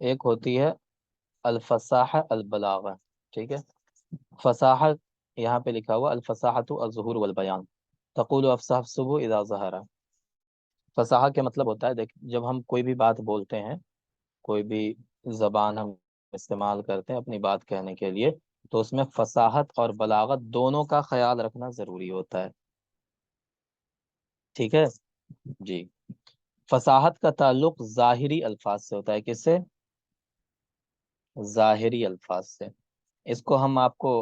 ایک ہوتی ہے الفصاحہ البلاغہ. ٹھیک ہے. فصاحت یہاں پہ لکھا ہوا الفصاحت الظہور والبیان. تقول افصح الصبح اذا ظہر. فصاحت کے مطلب ہوتا ہے دیکھ جب ہم کوئی بھی بات بولتے ہیں, کوئی بھی زبان ہم استعمال کرتے ہیں اپنی بات کہنے کے لیے, تو اس میں فصاحت اور بلاغت دونوں کا خیال رکھنا ضروری ہوتا ہے. ٹھیک ہے جی. فصاحت کا تعلق ظاہری الفاظ سے ہوتا ہے. کس سے؟ ظاہری الفاظ سے. اس کو ہم آپ کو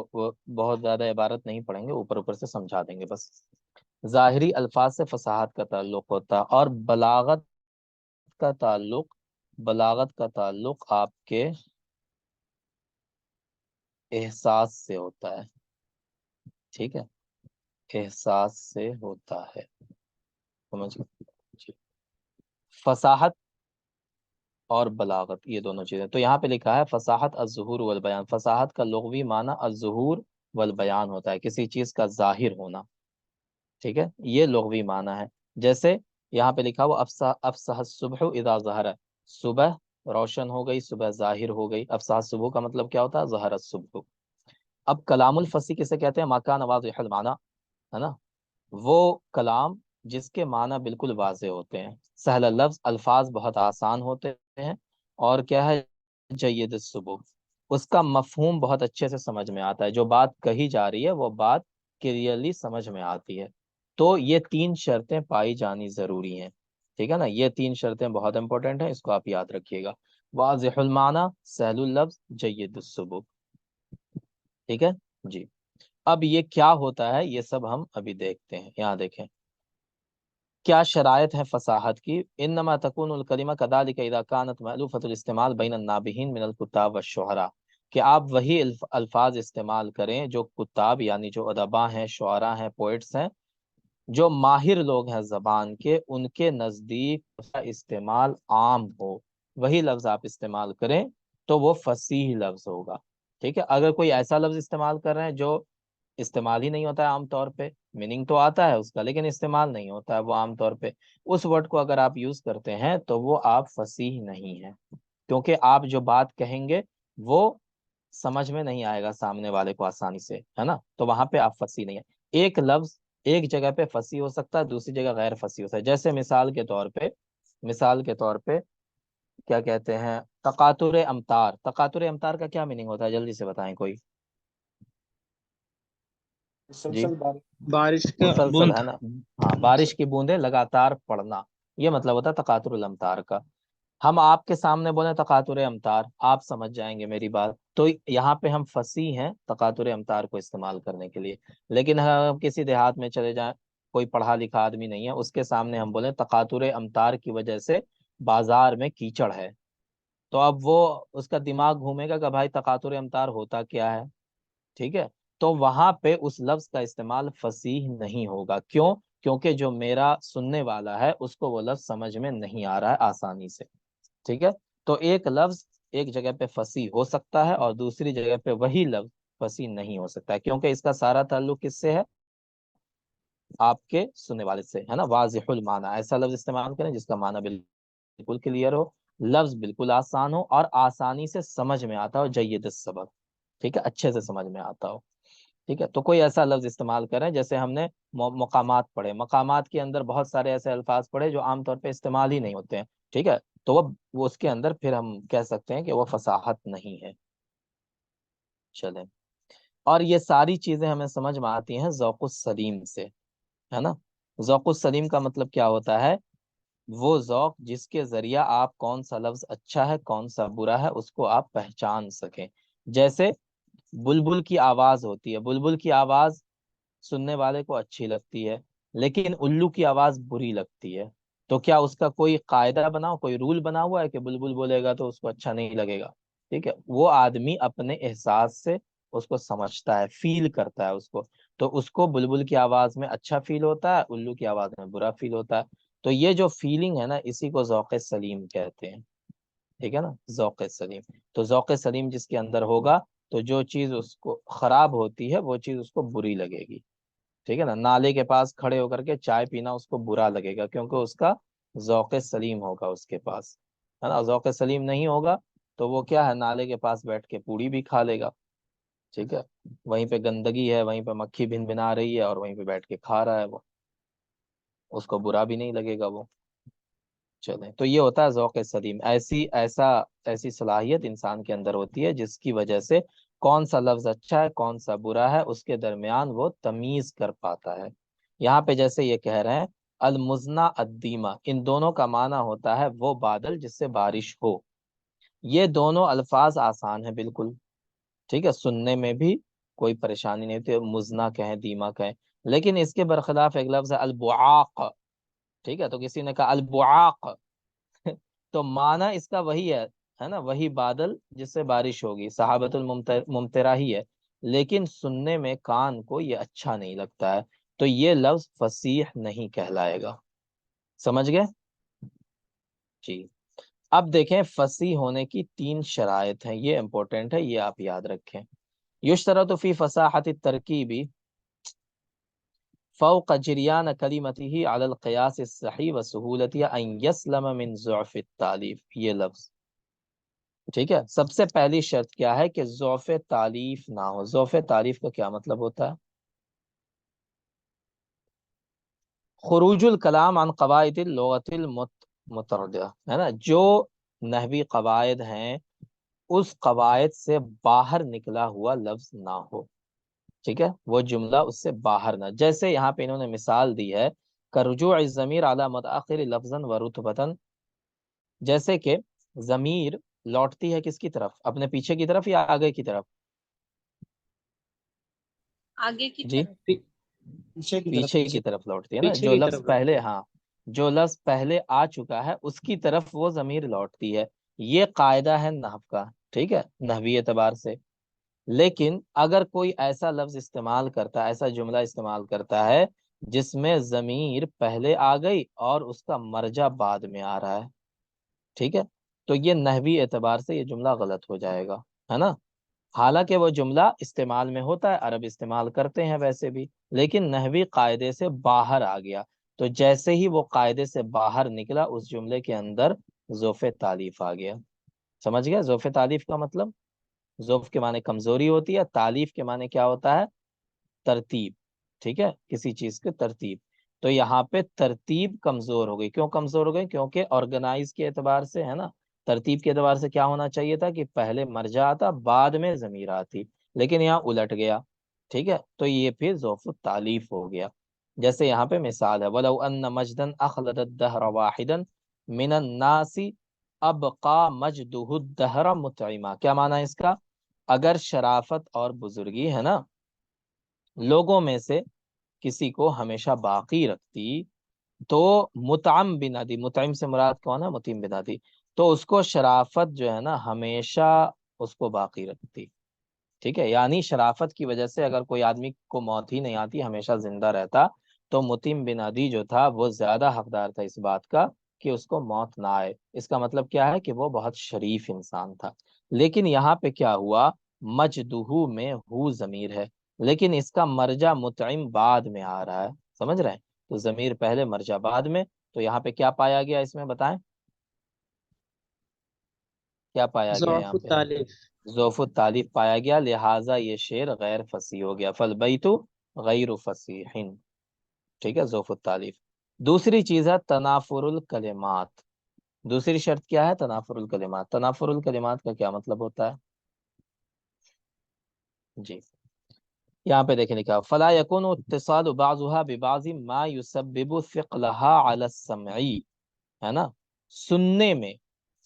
بہت زیادہ عبارت نہیں پڑھیں گے, اوپر اوپر سے سمجھا دیں گے بس. ظاہری الفاظ سے فصاحت کا تعلق ہوتا ہے, اور کا تعلق بلاغت کا تعلق آپ کے احساس سے ہوتا ہے. ٹھیک ہے, احساس سے ہوتا ہے. سمجھ گئے؟ جی. فصاحت اور بلاغت یہ دونوں چیزیں. تو یہاں پہ لکھا ہے فصاحت الظہور والبیان. فصاحت کا لغوی معنی الظہور والبیان ہوتا ہے, کسی چیز کا ظاہر ہونا. ٹھیک ہے, یہ لغوی معنی ہے. جیسے یہاں پہ لکھا ہوا افصح الصبح اذا ظہر. صبح روشن ہو گئی, صبح ظاہر ہو گئی. افصح الصبح کا مطلب کیا ہوتا ہے؟ ظہر الصبح. اب کلام الفصیح کسے کہتے ہیں؟ ما کان واضح المعنی, ہے نا, وہ کلام جس کے معنی بالکل واضح ہوتے ہیں. سہل لفظ, الفاظ بہت آسان ہوتے ہیں. اور کیا ہے؟ جید الصبح, اس کا مفہوم بہت اچھے سے سمجھ میں آتا ہے. جو بات کہی جا رہی ہے وہ بات کلیئرلی سمجھ میں آتی ہے. تو یہ تین شرطیں پائی جانی ضروری ہیں. ٹھیک ہے نا, یہ تین شرطیں بہت امپورٹنٹ ہیں, اس کو آپ یاد رکھیے گا. واضح المعنی, سہل اللفظ, جید الصبح. ٹھیک ہے جی. اب یہ کیا ہوتا ہے یہ سب ہم ابھی دیکھتے ہیں. یہاں دیکھیں کیا شرائط ہے فصاحت کی. انما تکون الکلمہ کذالک اذا كانت مألوفۃ الاستعمال بین النابہین من الکتاب والشعراء, کہ آپ وہی الفاظ استعمال کریں جو کتاب یعنی جو ادباء ہیں, شعراء ہیں, پوئٹس ہیں, جو ماہر لوگ ہیں زبان کے, ان کے نزدیک اس کا استعمال عام ہو. وہی لفظ آپ استعمال کریں تو وہ فصیح لفظ ہوگا. ٹھیک ہے. اگر کوئی ایسا لفظ استعمال کر رہے ہیں جو استعمال ہی نہیں ہوتا ہے عام طور پہ, میننگ تو آتا ہے اس کا لیکن استعمال نہیں ہوتا ہے وہ عام طور پہ, اس ورڈ کو اگر آپ یوز کرتے ہیں تو وہ آپ فصیح نہیں ہیں, کیونکہ آپ جو بات کہیں گے وہ سمجھ میں نہیں آئے گا سامنے والے کو آسانی سے, ہے نا. تو وہاں پہ آپ فصیح نہیں ہیں. ایک لفظ ایک جگہ پہ فصیح ہو سکتا ہے, دوسری جگہ غیر فصیح ہو سکتا ہے. جیسے مثال کے طور پہ کیا کہتے ہیں؟ تقاطر امطار. تقاطر امطار کا کیا میننگ ہوتا ہے؟ جلدی سے بتائیں کوئی. جی, مسلسل بارش کا مسلسل, بوند. ہے نا. ہاں, بارش کی بوندیں لگاتار پڑنا, یہ مطلب ہوتا ہے تقاطر الامطار کا. ہم آپ کے سامنے بولیں تقاطر امطار, آپ سمجھ جائیں گے میری بات, تو یہاں پہ ہم فصیح ہیں تقاطر امطار کو استعمال کرنے کے لیے. لیکن ہم کسی دیہات میں چلے جائیں, کوئی پڑھا لکھا آدمی نہیں ہے, اس کے سامنے ہم بولیں تقاطر امطار کی وجہ سے بازار میں کیچڑ ہے, تو اب وہ اس کا دماغ گھومے گا کہ بھائی تقاطر امطار ہوتا کیا ہے. ٹھیک ہے. تو وہاں پہ اس لفظ کا استعمال فصیح نہیں ہوگا. کیوں؟ کیونکہ جو میرا سننے والا ہے اس کو وہ لفظ سمجھ میں نہیں آ رہا ہے آسانی سے. ٹھیک ہے. تو ایک لفظ ایک جگہ پہ فصیح ہو سکتا ہے اور دوسری جگہ پہ وہی لفظ فصیح نہیں ہو سکتا ہے, کیونکہ اس کا سارا تعلق کس سے ہے؟ آپ کے سننے والے سے, ہے نا. واضح المعنی, ایسا لفظ استعمال کریں جس کا معنی بالکل کلیئر ہو, لفظ بالکل آسان ہو اور آسانی سے سمجھ میں آتا ہو. جید السبق, ٹھیک ہے, اچھے سے سمجھ میں آتا ہو. ٹھیک ہے. تو کوئی ایسا لفظ استعمال کریں, جیسے ہم نے مقامات پڑھے, مقامات کے اندر بہت سارے ایسے الفاظ پڑھے جو عام طور پہ استعمال ہی نہیں ہوتے ہیں. ٹھیک ہے. تو وہ اس کے اندر پھر ہم کہہ سکتے ہیں کہ وہ فصاحت نہیں ہے. چلیں, اور یہ ساری چیزیں ہمیں سمجھ میں آتی ہیں ذوق السلیم سے, ہے نا. ذوق السلیم کا مطلب کیا ہوتا ہے؟ وہ ذوق جس کے ذریعہ آپ کون سا لفظ اچھا ہے کون سا برا ہے اس کو آپ پہچان سکیں. جیسے بلبل کی آواز ہوتی ہے, بلبل کی آواز سننے والے کو اچھی لگتی ہے لیکن الو کی آواز بری لگتی ہے. تو کیا اس کا کوئی قاعدہ بنا, کوئی رول بنا ہوا ہے کہ بلبل بولے گا تو اس کو اچھا نہیں لگے گا؟ ٹھیک ہے. وہ آدمی اپنے احساس سے اس کو سمجھتا ہے, فیل کرتا ہے اس کو, تو اس کو بلبل کی آواز میں اچھا فیل ہوتا ہے, الو کی آواز میں برا فیل ہوتا ہے. تو یہ جو فیلنگ ہے نا اسی کو ذوق سلیم کہتے ہیں. ٹھیک ہے نا, ذوق سلیم. تو ذوق سلیم جس کے اندر ہوگا تو جو چیز اس کو خراب ہوتی ہے وہ چیز اس کو بری لگے گی. ٹھیک ہے نا. نالے کے پاس کھڑے ہو کر کے چائے پینا اس کو برا لگے گا، کیونکہ اس کا ذوق سلیم ہوگا اس کے پاس، ہے نا. ذوق سلیم نہیں ہوگا تو وہ کیا ہے، نالے کے پاس بیٹھ کے پوڑی بھی کھا لے گا. ٹھیک ہے، وہیں پہ گندگی ہے، وہیں پہ مکھی بن بنا رہی ہے اور وہیں پہ بیٹھ کے کھا رہا ہے وہ، اس کو برا بھی نہیں لگے گا وہ. چلیں، تو یہ ہوتا ہے ذوق سلیم. ایسی صلاحیت انسان کے اندر ہوتی ہے جس کی وجہ سے کون سا لفظ اچھا ہے کون سا برا ہے اس کے درمیان وہ تمیز کر پاتا ہے. یہاں پہ جیسے یہ کہہ رہے ہیں المزنا الدیمہ، ان دونوں کا معنی ہوتا ہے وہ بادل جس سے بارش ہو. یہ دونوں الفاظ آسان ہیں بالکل، ٹھیک ہے، سننے میں بھی کوئی پریشانی نہیں ہوتی، مزنا کہیں دیما کہیں. لیکن اس کے برخلاف ایک لفظ ہے البعاق. ٹھیک ہے، تو کسی نے کہا البعاق تو معنی اس کا وہی ہے نا، وہی بادل جس سے بارش ہوگی، صحابۃ الممطرہ ہی ہے، لیکن سننے میں کان کو یہ اچھا نہیں لگتا ہے، تو یہ لفظ فصیح نہیں کہلائے گا. سمجھ گئے جی. اب دیکھیں فصیح ہونے کی 3 شرائط ہیں، یہ امپورٹنٹ ہے، یہ آپ یاد رکھیں. یشترط فی فصاحت الترکیب فوق جریان کلمته علی القیاس الصحیح وسہولتها ان یسلم من ضعف التالیف. یہ لفظ ٹھیک ہے، سب سے پہلی شرط کیا ہے کہ ضعف تالیف نہ ہو. ضعف تالیف کا کیا مطلب ہوتا ہے؟ خروج الکلام عن قواعد اللغت المتردہ، ہے نا، جو نحوی قواعد ہیں اس قواعد سے باہر نکلا ہوا لفظ نہ ہو. ٹھیک ہے، وہ جملہ اس سے باہر نہ، جیسے یہاں پہ انہوں نے مثال دی ہے کرجوع الضمیر علی متأخر لفظا و رتبتا، جیسے کہ ضمیر لوٹتی ہے کس کی طرف، اپنے پیچھے کی طرف یا آگے کی طرف؟ آگے کی جی طرف، پیچھے کی طرف لوٹتی ہے نا. پیچھے جو کی لفظ طرف پہلے، ہاں، جو لفظ پہلے آ چکا ہے اس کی طرف وہ ضمیر لوٹتی ہے. یہ قاعدہ ہے نحو کا، ٹھیک ہے، نحوی اعتبار سے. لیکن اگر کوئی ایسا لفظ استعمال کرتا ہے، ایسا جملہ استعمال کرتا ہے جس میں ضمیر پہلے آ گئی اور اس کا مرجع بعد میں آ رہا ہے، ٹھیک ہے، تو یہ نحوی اعتبار سے یہ جملہ غلط ہو جائے گا، ہے نا. حالانکہ وہ جملہ استعمال میں ہوتا ہے، عرب استعمال کرتے ہیں ویسے بھی، لیکن نحوی قاعدے سے باہر آ گیا، تو جیسے ہی وہ قاعدے سے باہر نکلا اس جملے کے اندر ضعف تالیف آ گیا. سمجھ گیا ضعف تالیف کا مطلب؟ ضعف کے معنی کمزوری ہوتی ہے، تالیف کے معنی کیا ہوتا ہے؟ ترتیب. ٹھیک ہے، کسی چیز کی ترتیب. تو یہاں پہ ترتیب کمزور ہو گئی. کیوں کمزور ہو گئی؟ کیونکہ آرگنائز کے اعتبار سے، ہے نا، ترتیب کے اعتبار سے کیا ہونا چاہیے تھا کہ پہلے مرجع آتا بعد میں ضمیر آتی، لیکن یہاں الٹ گیا. ٹھیک ہے، تو یہ پھر ضعف التالیف ہو گیا. جیسے یہاں پہ مثال ہے وَلَوْ أَنَّ مَجْدًا أَخْلَدَ الدَّهْرَ وَاحِدًا مِنَ النَّاسِ أَبْقَى مَجْدُهُ الدَّهْرَ مُطْعِمًا. کیا معنی ہے اس کا؟ اگر شرافت اور بزرگی، ہے نا، لوگوں میں سے کسی کو ہمیشہ باقی رکھتی تو مطعم بنا دی، مطعم سے مراد کون ہے؟ مطعم بنا دی، تو اس کو شرافت جو ہے نا ہمیشہ اس کو باقی رکھتی. ٹھیک ہے، یعنی شرافت کی وجہ سے اگر کوئی آدمی کو موت ہی نہیں آتی، ہمیشہ زندہ رہتا، تو مطعم بن عدی جو تھا وہ زیادہ حقدار تھا اس بات کا کہ اس کو موت نہ آئے. اس کا مطلب کیا ہے کہ وہ بہت شریف انسان تھا. لیکن یہاں پہ کیا ہوا، مجدہو میں ہو ضمیر ہے، لیکن اس کا مرجع مطعم بعد میں آ رہا ہے. سمجھ رہے ہیں؟ تو ضمیر پہلے مرجع بعد میں، تو یہاں پہ کیا پایا گیا اس میں بتائیں؟ کیا پایا گیا ضعف یہاں پہ؟ التالیف. ضعف التالیف پایا گیا، لہٰذا یہ شعر غیر فصیح ہو گیا. فالبیت غیر فصیح. ٹھیک ہے، ضعف التالیف. دوسری چیز ہے تنافر الکلمات. دوسری شرط کیا ہے؟ تنافر الکلمات. تنافر الکلمات کا کیا مطلب ہوتا ہے؟ جی یہاں پہ دیکھیں لکھا فلا يكون اتصال بعضها ببعض ما يسبب ثقلها على السمعی، ہے نا. سننے میں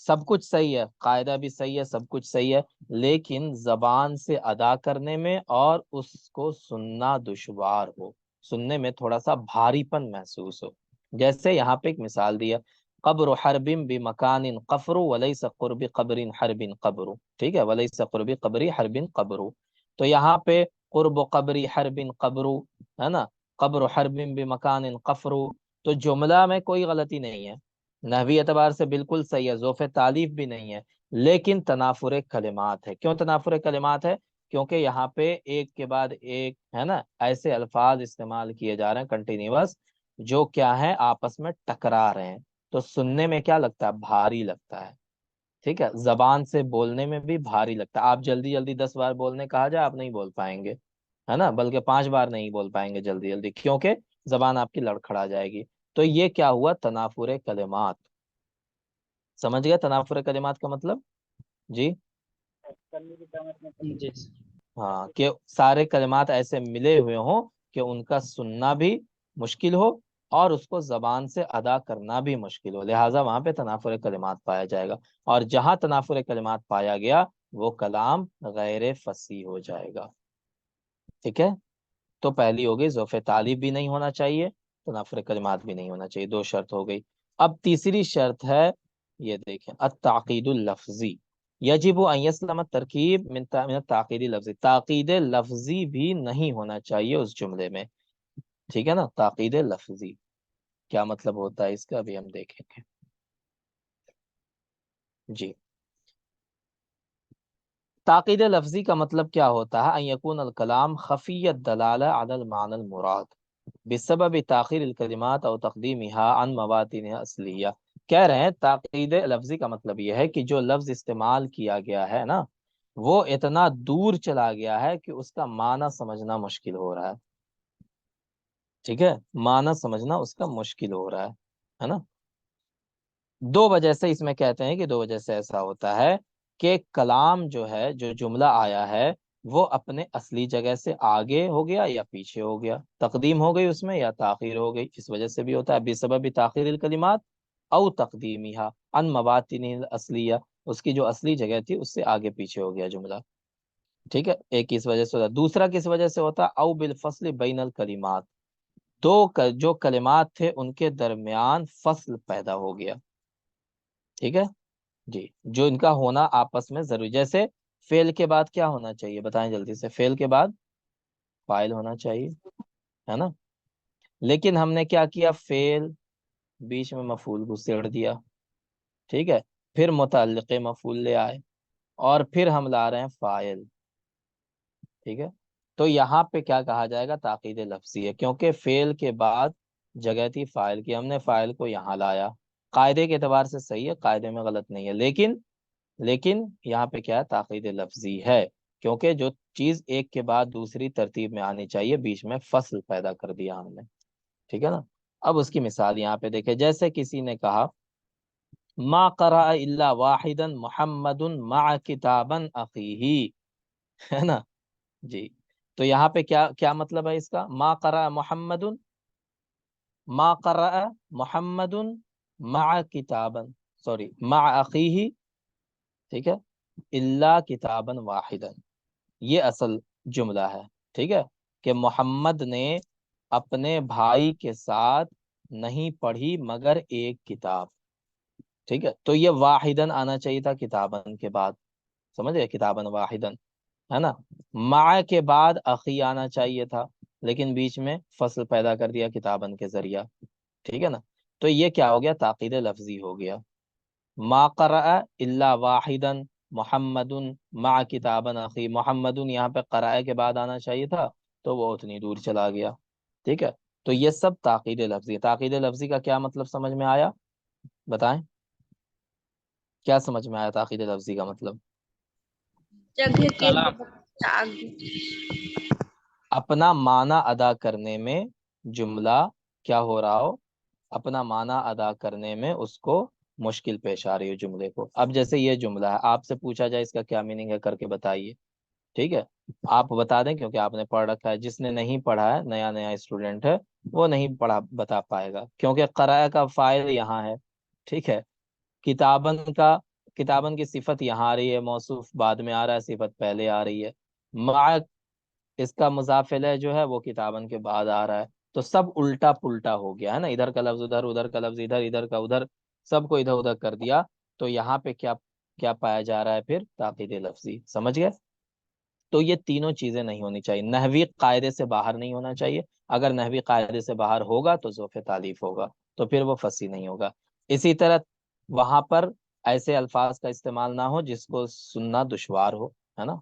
سب کچھ صحیح ہے، قاعدہ بھی صحیح ہے، سب کچھ صحیح ہے، لیکن زبان سے ادا کرنے میں اور اس کو سننا دشوار ہو، سننے میں تھوڑا سا بھاری پن محسوس ہو. جیسے یہاں پہ ایک مثال دیا قبر حرب بمکان قفر وليس قرب قبر حرب قبر. ٹھیک ہے، وليس قرب قبر حرب قبر. تو یہاں پہ قرب قبر حرب قبر، ہے نا، قبر حرب بمکان قفر، تو جملہ میں کوئی غلطی نہیں ہے، نحوی اعتبار سے بالکل صحیح ہے، ضعف تالیف بھی نہیں ہے، لیکن تنافر کلمات ہے. کیوں تنافر کلمات ہے؟ کیونکہ یہاں پہ ایک کے بعد ایک ہے نا ایسے الفاظ استعمال کیے جا رہے ہیں کنٹینیوس، جو کیا ہے آپس میں ٹکرا رہے ہیں، تو سننے میں کیا لگتا ہے، بھاری لگتا ہے، ٹھیک ہے، زبان سے بولنے میں بھی بھاری لگتا ہے۔ آپ جلدی جلدی 10 بار بولنے کہا جائے آپ نہیں بول پائیں گے، ہے نا، بلکہ 5 بار نہیں بول پائیں گے جلدی جلدی، کیونکہ زبان آپ کی لڑکھڑا جائے گی۔ تو یہ کیا ہوا، تنافر کلمات۔ سمجھ گئے تنافر کلمات کا مطلب؟ جی جی ہاں، کہ سارے کلمات ایسے ملے ہوئے ہوں کہ ان کا سننا بھی مشکل ہو اور اس کو زبان سے ادا کرنا بھی مشکل ہو، لہٰذا وہاں پہ تنافر کلمات پایا جائے گا، اور جہاں تنافر کلمات پایا گیا وہ کلام غیر فصیح ہو جائے گا، ٹھیک ہے۔ تو پہلی ہو گئی ضعف تعلیب بھی نہیں ہونا چاہیے، تنافر کلمات بھی نہیں ہونا چاہیے، 2 شرط ہو گئی۔ اب تیسری شرط ہے، یہ دیکھیں، التعقید اللفظی، یجب ان یسلم الترکیب من التعقید اللفظی، تعقید لفظی بھی نہیں ہونا چاہیے اس جملے میں، ٹھیک ہے نا۔ تعقید لفظی کیا مطلب ہوتا ہے اس کا بھی ہم دیکھیں گے، جی۔ تعقید لفظی کا مطلب کیا ہوتا ہے، ان یکون الکلام خفی الدلالہ علی المعنی المراد بسبب تاخیر الکلمات او تقدیمها عن مواطنها اصلیہ۔ کہہ رہے ہیں تعقید لفظی کا مطلب یہ ہے کہ جو لفظ استعمال کیا گیا ہے نا، وہ اتنا دور چلا گیا ہے کہ اس کا معنی سمجھنا مشکل ہو رہا ہے، ٹھیک ہے، معنی سمجھنا اس کا مشکل ہو رہا ہے نا۔ 2 وجہ سے اس میں کہتے ہیں کہ 2 وجہ سے ایسا ہوتا ہے کہ کلام جو ہے، جو جملہ آیا ہے، وہ اپنے اصلی جگہ سے آگے ہو گیا یا پیچھے ہو گیا، تقدیم ہو گئی اس میں یا تاخیر ہو گئی، اس وجہ سے بھی ہوتا ہے بسبب تاخیر الکلمات او تقدیمیہا عن مواطن الاصلیہ، اس کی جو اصلی جگہ تھی اس سے آگے پیچھے ہو گیا جملہ، ٹھیک ہے، ایک اس وجہ سے ہوتا ہے۔ دوسرا کس وجہ سے ہوتا ہے، او بالفصل بین الکلمات، جو کلمات تھے ان کے درمیان فصل پیدا ہو گیا، ٹھیک ہے جی، جو ان کا ہونا آپس میں ضروری، جیسے فعل کے بعد کیا ہونا چاہیے بتائیں جلدی سے، فعل کے بعد فاعل ہونا چاہیے، ہے نا، لیکن ہم نے کیا کیا، فعل بیچ میں مفعول گھسیڑ دیا، ٹھیک ہے، پھر متعلق مفعول لے آئے، اور پھر ہم لا رہے ہیں فاعل، ٹھیک ہے۔ تو یہاں پہ کیا کہا جائے گا، تاکید لفظی ہے، کیونکہ فعل کے بعد جگہ تھی فاعل کی، ہم نے فاعل کو یہاں لایا، قاعدے کے اعتبار سے صحیح ہے، قاعدے میں غلط نہیں ہے، لیکن یہاں پہ کیا ہے، تاکید لفظی ہے، کیونکہ جو چیز ایک کے بعد دوسری ترتیب میں آنی چاہیے بیچ میں فصل پیدا کر دیا ہم نے، ٹھیک ہے نا۔ اب اس کی مثال یہاں پہ دیکھیں، جیسے کسی نے کہا ما قرأ الا واحدا محمد مع کتابا اخیہ، ہے نا جی، تو یہاں پہ کیا کیا مطلب ہے اس کا، ما قرأ محمد، ما قرأ محمد مع کتابا، سوری مع اخیہ، ٹھیک ہے، الا کتابا واحدا، یہ اصل جملہ ہے، ٹھیک ہے، کہ محمد نے اپنے بھائی کے ساتھ نہیں پڑھی مگر ایک کتاب، ٹھیک ہے، تو یہ واحدن آنا چاہیے تھا کتابن کے بعد، سمجھے، کتابن واحدن، ہے نا، مع کے بعد اخی آنا چاہیے تھا، لیکن بیچ میں فصل پیدا کر دیا کتابن کے ذریعہ، ٹھیک ہے نا، تو یہ کیا ہو گیا، تاکید لفظی ہو گیا، ما قرأ الا واحدا محمد مع کتابا اخی، محمد یہاں پہ قرأ کے بعد آنا چاہیے تھا، تو وہ اتنی دور چلا گیا، ٹھیک ہے، تو یہ سب تاکید لفظی، تاکید لفظی کا کیا مطلب سمجھ میں آیا، بتائیں کیا سمجھ میں آیا تاکید لفظی کا مطلب، جگہ کے کلام آگے۔ اپنا معنی ادا کرنے میں جملہ کیا ہو رہا ہو، اپنا معنی ادا کرنے میں اس کو مشکل پیش آ رہی ہو جملے کو۔ اب جیسے یہ جملہ ہے، آپ سے پوچھا جائے اس کا کیا میننگ ہے کر کے بتائیے، ٹھیک ہے، آپ بتا دیں کیونکہ آپ نے پڑھ رکھا ہے، جس نے نہیں پڑھا ہے، نیا نیا اسٹوڈنٹ ہے، وہ نہیں پڑھا بتا پائے گا، کیونکہ قرأ کا فاعل یہاں ہے، ٹھیک ہے، کتابن کی صفت یہاں آ رہی ہے، موصوف بعد میں آ رہا ہے، صفت پہلے آ رہی ہے، مع اس کا مضاف الیہ جو ہے وہ کتابن کے بعد آ رہا ہے، تو سب الٹا پلٹا ہو گیا ہے نا، ادھر کا لفظ ادھر، ادھر کا لفظ ادھر، ادھر کا ادھر، سب کو ادھر ادھر کر دیا، تو یہاں پہ کیا کیا پایا جا رہا ہے پھر، تاکید لفظی، سمجھ گئے۔ تو یہ تینوں چیزیں نہیں ہونی چاہیے، نحوی قاعدے سے باہر نہیں ہونا چاہیے، اگر نحوی قاعدے سے باہر ہوگا تو ضعف تالیف ہوگا، تو پھر وہ فصیح نہیں ہوگا۔ اسی طرح وہاں پر ایسے الفاظ کا استعمال نہ ہو جس کو سننا دشوار ہو، ہے نا,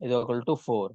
= 4,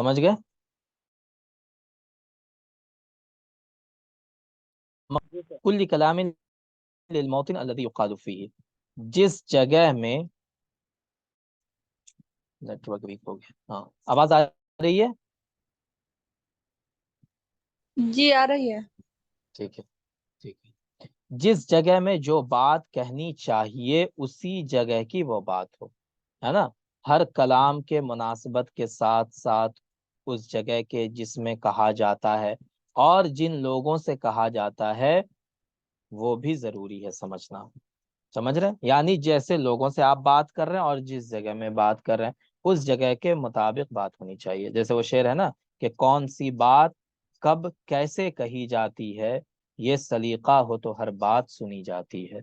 سمجھ گئے؟ کل کلام للموطن الذي يقال فيه، جس جگہ میں نیٹ ورک ویک ہو گیا، ہاں آواز آ رہی ہے؟ جی آ رہی ہے۔ ٹھیک ہے ٹھیک ہے، جس جگہ میں جو بات کہنی چاہیے اسی جگہ کی وہ بات ہو، ہے نا، ہر کلام کے مناسبت کے ساتھ ساتھ اس جگہ کے جس میں کہا جاتا ہے اور جن لوگوں سے کہا جاتا ہے وہ بھی ضروری ہے سمجھنا، سمجھ رہے ہیں؟ یعنی جیسے لوگوں سے آپ بات کر رہے ہیں اور جس جگہ میں بات کر رہے ہیں اس جگہ کے مطابق بات ہونی چاہیے، جیسے وہ شعر ہے نا کہ کون سی بات کب کیسے کہی جاتی ہے، یہ سلیقہ ہو تو ہر بات سنی جاتی ہے،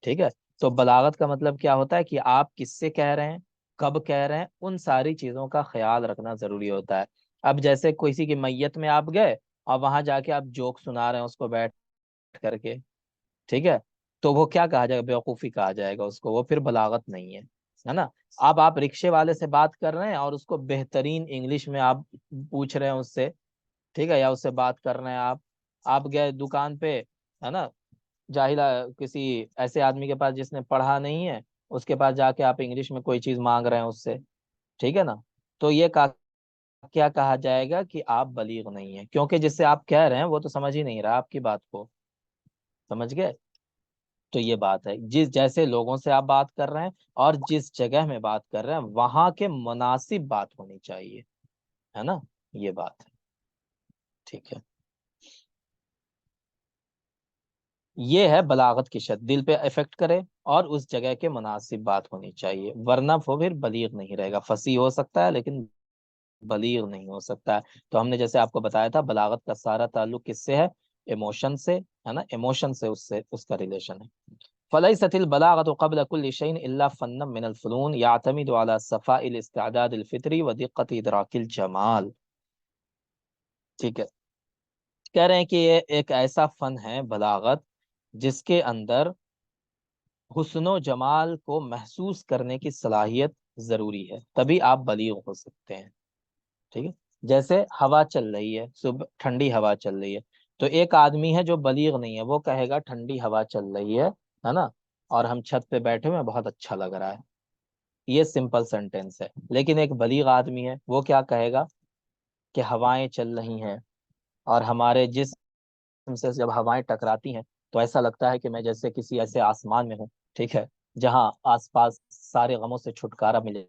ٹھیک ہے؟ تو بلاغت کا مطلب کیا ہوتا ہے کہ آپ کس سے کہہ رہے ہیں، کب کہہ رہے ہیں، ان ساری چیزوں کا خیال رکھنا ضروری ہوتا ہے۔ اب جیسے کسی کی میت میں آپ گئے اور وہاں جا کے آپ جوک سنا رہے ہیں اس کو بیٹھ کر کے، ٹھیک ہے، تو وہ کیا کہا جائے گا؟ بیوقوفی کہا جائے گا اس کو، وہ پھر بلاغت نہیں ہے نا۔ اب آپ رکشے والے سے بات کر رہے ہیں اور اس کو بہترین انگلش میں آپ پوچھ رہے ہیں اس سے، ٹھیک ہے، یا اس سے بات کر رہے ہیں آپ گئے دکان پہ، ہے نا، جاہلا کسی ایسے آدمی کے پاس جس نے پڑھا نہیں ہے، اس کے پاس جا کے آپ انگلش میں کوئی چیز مانگ رہے ہیں اس سے، ٹھیک ہے نا، تو یہ کیا کہا جائے گا کہ آپ بلیغ نہیں ہیں، کیونکہ جس سے آپ کہہ رہے ہیں وہ تو سمجھ ہی نہیں رہا آپ کی بات کو، سمجھ گئے؟ تو یہ بات ہے، جس جیسے لوگوں سے آپ بات کر رہے ہیں اور جس جگہ میں بات کر رہے ہیں وہاں کے مناسب بات ہونی چاہیے، ہے نا، یہ بات ہے، ٹھیک ہے۔ یہ ہے بلاغت کی شرط، دل پہ افیکٹ کرے اور اس جگہ کے مناسب بات ہونی چاہیے، ورنہ وہ پھر بلیغ نہیں رہے گا، فصیح ہو سکتا ہے لیکن بلیغ نہیں ہو سکتا ہے۔ تو ہم نے جیسے آپ کو بتایا تھا بلاغت کا سارا تعلق کس سے ہے؟ ایموشن سے، ہے نا، ایموشن سے اس کا ریلیشن ہے۔ فليست البلاغة قبل كل شيء إلا فنا من الفنون يعتمد على صفاء الاستعداد الفطری ودقة إدراك الجمال، ٹھیک ہے، کہہ رہے ہیں کہ یہ ایک ایسا فن ہے بلاغت جس کے اندر حسن و جمال کو محسوس کرنے کی صلاحیت ضروری ہے، تبھی آپ بلیغ ہو سکتے ہیں، ٹھیک ہے۔ جیسے ہوا چل رہی ہے، صبح ٹھنڈی ہوا چل رہی ہے، تو ایک آدمی ہے جو بلیغ نہیں ہے وہ کہے گا ٹھنڈی ہوا چل رہی ہے نا، اور ہم چھت پہ بیٹھے ہوئے ہیں بہت اچھا لگ رہا ہے، یہ سمپل سینٹینس ہے۔ لیکن ایک بلیغ آدمی ہے وہ کیا کہے گا کہ ہوائیں چل رہی ہیں اور ہمارے جسم سے جب ہوائیں ٹکراتی ہیں تو ایسا لگتا ہے کہ میں جیسے کسی ایسے آسمان میں ہوں، ٹھیک ہے، جہاں آس پاس سارے غموں سے چھٹکارا مل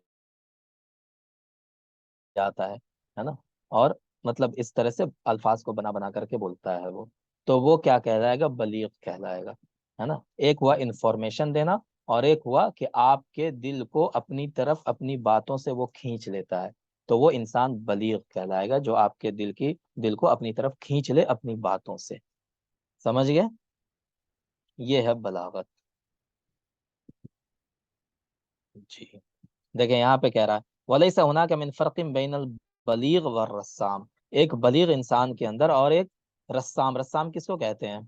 جاتا ہے نا، اور مطلب اس طرح سے الفاظ کو بنا بنا کر کے بولتا ہے وہ، تو وہ کیا کہلائے گا؟ بلیغ کہلائے گا، ہے نا۔ ایک ہوا انفارمیشن دینا اور ایک ہوا کہ آپ کے دل کو اپنی طرف اپنی باتوں سے وہ کھینچ لیتا ہے، تو وہ انسان بلیغ کہلائے گا جو آپ کے دل کو اپنی طرف کھینچ لے اپنی باتوں سے، سمجھ گئے؟ یہ ہے بلاغت، جی۔ دیکھیں یہاں پہ کہہ رہا ہے وَلَيْسَ هُنَاكَ مِنْ فَرْقٍ بَيْنَ الْبَلِيغِ وَالرَّسَّامِ، ایک بلیغ انسان کے اندر اور ایک رسام، رسام کس کو کہتے ہیں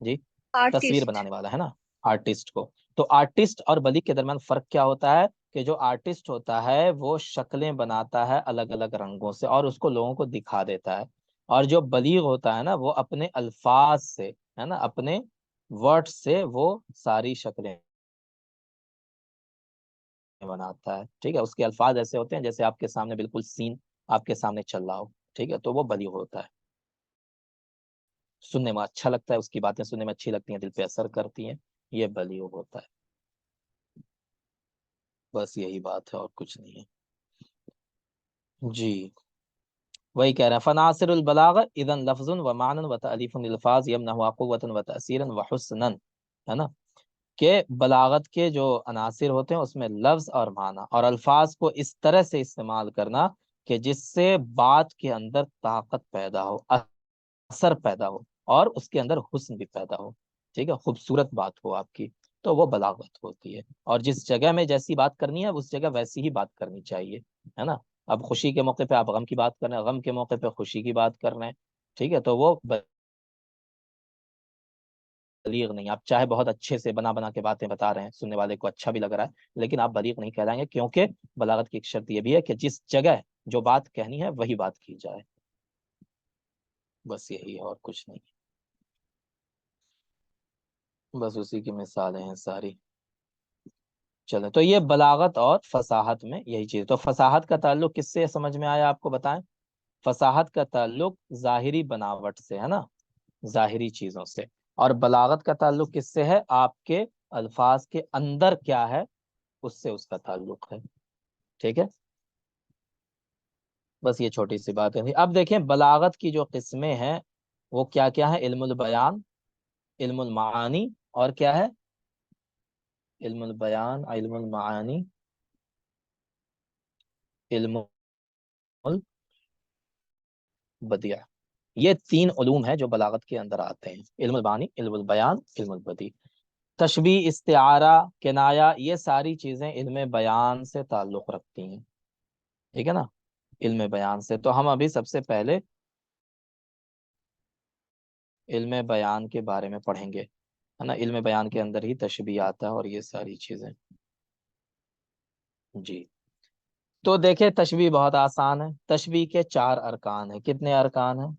جی؟ تصویر آرٹسٹ۔ بنانے والا، ہے نا، آرٹسٹ کو۔ تو آرٹسٹ اور بلیغ کے درمیان فرق کیا ہوتا ہے کہ جو آرٹسٹ ہوتا ہے وہ شکلیں بناتا ہے الگ الگ رنگوں سے اور اس کو لوگوں کو دکھا دیتا ہے، اور جو بلیغ ہوتا ہے نا وہ اپنے الفاظ سے، ہے نا، اپنے ورڈ سے وہ ساری شکلیں بناتا ہے، ٹھیک ہے، اس کے الفاظ ایسے ہوتے ہیں جیسے آپ کے سامنے بالکل سین آپ کے سامنے چل رہا ہو، ٹھیک ہے، تو وہ بلیغ ہوتا ہے، سننے میں اچھا لگتا ہے، اس کی باتیں سننے میں اچھی لگتی ہیں، دل پہ اثر کرتی ہیں، یہ بلیغ ہوتا ہے، بس یہی بات ہے اور کچھ نہیں ہے، جی۔ وہی کہہ رہے ہیں فناصر البلاغ اذن لفظ و معنی و تالیف الالفاظ یمنح قوۃ و تاثیرا و حسنا، ہے نا، کہ بلاغت کے جو عناصر ہوتے ہیں اس میں لفظ اور معنی اور الفاظ کو اس طرح سے استعمال کرنا کہ جس سے بات کے اندر طاقت پیدا ہو، اثر پیدا ہو اور اس کے اندر حسن بھی پیدا ہو، ٹھیک ہے، خوبصورت بات ہو آپ کی، تو وہ بلاغت ہوتی ہے۔ اور جس جگہ میں جیسی بات کرنی ہے اس جگہ ویسی ہی بات کرنی چاہیے، ہے نا۔ اب خوشی کے موقع پہ آپ غم کی بات کر رہے ہیں، غم کے موقع پہ خوشی کی بات کر رہے ہیں، ٹھیک ہے، تو وہ بلیغ نہیں، آپ چاہے بہت اچھے سے بنا بنا کے باتیں بتا رہے ہیں، سننے والے کو اچھا بھی لگ رہا ہے، لیکن آپ بلیغ نہیں کہلائیں گے، کیونکہ بلاغت کی ایک شرط یہ بھی ہے کہ جس جگہ جو بات کہنی ہے وہی بات کی جائے، بس یہی ہے اور کچھ نہیں، بس اسی کی مثالیں ہیں ساری۔ چلیں، تو یہ بلاغت اور فصاحت میں یہی چیز۔ تو فصاحت کا تعلق کس سے سمجھ میں آیا آپ کو بتائیں؟ فصاحت کا تعلق ظاہری بناوٹ سے ہے نا، ظاہری چیزوں سے، اور بلاغت کا تعلق کس سے ہے؟ آپ کے الفاظ کے اندر کیا ہے اس سے اس کا تعلق ہے، ٹھیک ہے؟ بس یہ چھوٹی سی بات ہے۔ اب دیکھیں بلاغت کی جو قسمیں ہیں وہ کیا کیا ہیں؟ علم البیان، علم المعانی، اور کیا ہے؟ علم البیان، علم المعانی، علم البدیع۔ یہ تین علوم ہیں جو بلاغت کے اندر آتے ہیں، علم المعانی، علم البیان، علم البدیع۔ تشبیہ، استعارہ، کنایہ، یہ ساری چیزیں علم بیان سے تعلق رکھتی ہیں، ٹھیک ہے نا، علم بیان سے۔ تو ہم ابھی سب سے پہلے علم بیان کے بارے میں پڑھیں گے، ہے نا، علم بیان کے اندر ہی تشبیہ آتا ہے اور یہ ساری چیزیں، جی۔ تو دیکھیں تشبیہ بہت آسان ہے، تشبیہ کے چار ارکان ہیں۔ کتنے ارکان ہیں؟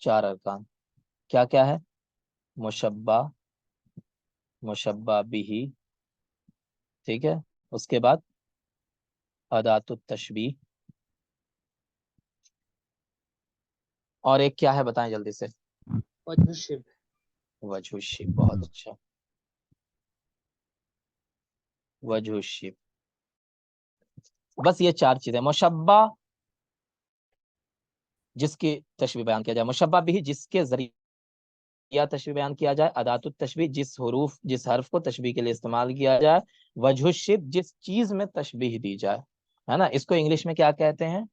چار ارکان۔ کیا کیا ہے؟ مشبہ، مشبہ بھی، ٹھیک ہے، اس کے بعد ادات التشبیہ، اور ایک کیا ہے بتائیں جلدی سے؟ وجہ الشبہ۔ وجہ الشبہ، بہت اچھا، وجہ الشبہ۔ بس یہ چار چیزیں، مشبہ جس کی تشبیہ بیان کیا جائے، مشبہ بھی جس کے ذریعہ تشبیہ بیان کیا جائے، ادات التشبیہ جس حرف کو تشبیہ کے لیے استعمال کیا جائے، وجہ الشبہ جس چیز میں تشبیہ دی جائے، ہے نا، اس کو انگلش میں کیا کہتے ہیں؟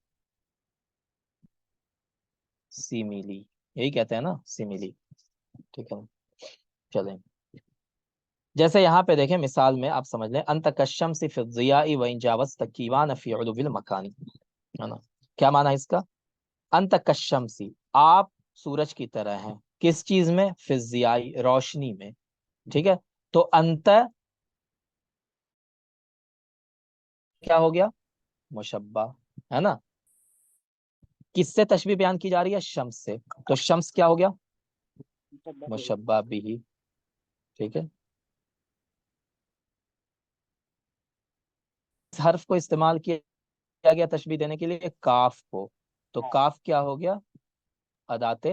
سیمیلی، یہی کہتے ہیں نا، سیمیلی، ٹھیک ہے۔ چلیں، جیسے یہاں پہ دیکھیں مثال میں آپ سمجھ لیں، انت کالشمس فی الضیاء وان جاوزت کیوان فی علو المکان، ہے نا، کیا معنی ہے اس کا؟ انت کالشمس، آپ سورج کی طرح ہیں، کس چیز میں؟ فی الضیاء، روشنی میں، ٹھیک ہے۔ تو انت کیا ہو گیا؟ مشبہ، ہے نا، کس سے تشبیہ بیان کی جا رہی ہے؟ شمس سے، تو شمس کیا ہو گیا؟ مشبہ بھی، ٹھیک ہے۔ اس حرف کو استعمال کیا گیا تشبیہ دینے کے لیے؟ کاف کو، تو کاف کیا ہو گیا؟ ادات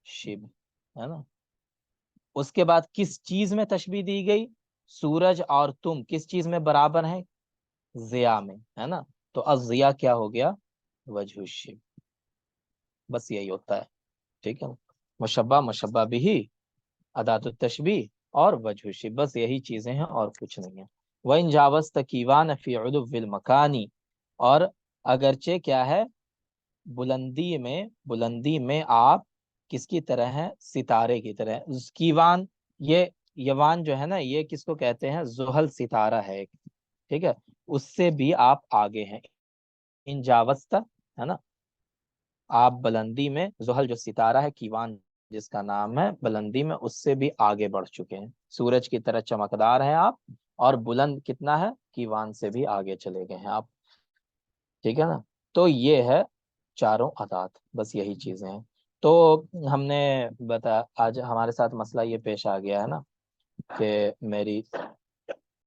شبہ، ہے نا۔ اس کے بعد کس چیز میں تشبیہ دی گئی؟ سورج اور تم کس چیز میں برابر ہیں؟ ضیاء میں، ہے نا، تو الضیاء کیا ہو گیا؟ وجہ الشبہ، بس یہی ہوتا ہے، ٹھیک ہے، مشبہ، مشبہ بھی، ادات التشبیہ اور وجہ الشبہ، بس یہی چیزیں ہیں اور کچھ نہیں ہے۔ وَإِن جَاوَزْتَ كِيوَانَ فِي عُلُوِّ الْمَكَانِ، اور اگرچہ کیا ہے؟ بلندی میں آپ کس کی طرح ہیں؟ ستارے کی طرح۔ کیوان، یہ یوان جو ہے نا، یہ کس کو کہتے ہیں؟ زحل ستارہ ہے ایک، ٹھیک ہے، اس سے بھی آپ آگے ہیں۔ ان جاوزت، ہے نا، آپ بلندی میں، زحل جو ستارہ ہے، کیوان جس کا نام ہے، بلندی میں اس سے بھی آگے بڑھ چکے ہیں، سورج کی طرح چمکدار ہیں آپ، اور بلند کتنا ہے؟ کیوان سے بھی آگے چلے گئے ہیں آپ، ٹھیک ہے نا۔ تو یہ ہے چاروں ادات، بس یہی چیزیں ہیں۔ تو ہم نے آج ہمارے ساتھ مسئلہ یہ پیش آ گیا ہے نا کہ میری